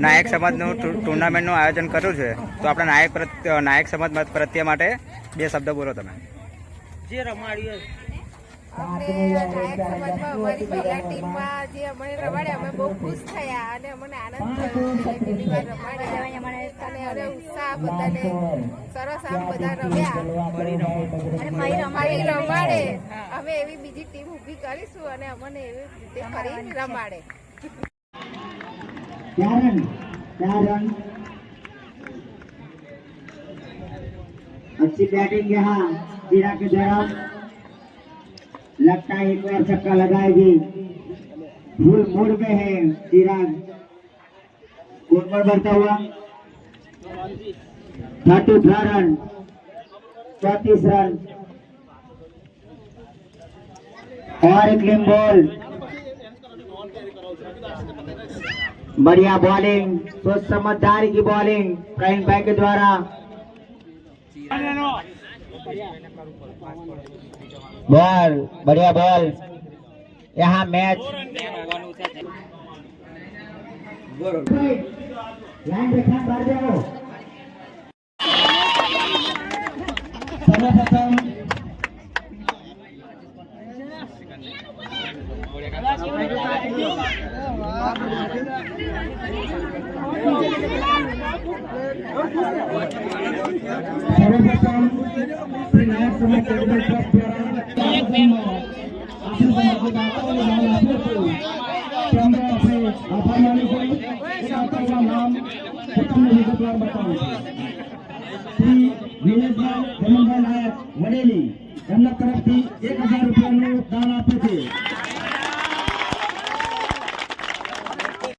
નાયક સમાજનું ટુર્નામેન્ટનું આયોજન કર્યું છે, તો આપણા નાયક સમાજ પ્રત્યે માટે 2 શબ્દ બોલો તમે. જે રમાડ્યું અમારી પહેલા ટીમમાં જે અમને રમાડ્યા અમે બહુ ખુશ થયા અને અમને આનંદ થયો પહેલી વાર રમાડ્યા અને ઉત્સાહ બધાને સરસ આમ બધા રમ્યા અને રમાડે અમે એવી બીજી ટીમ ઊભી કરીશું અને અમને એવી રીતે ફરી રમાડે. अच्छी बैटिंग यहाँ जीरा की तरफ, लगता है एक बार छक्का लगाएगी, फुल मूड में है चिराग. कौन पर बढ़ता हुआ 33 रन, 34 रन और एक क्लीन बॉल. बढ़िया बॉलिंग, सोच समझदारी की बॉलिंग प्रवीण भाई के द्वारा. बॉल, बढ़िया बॉल. यहाँ मैच लाइन देखा कर दो. नाम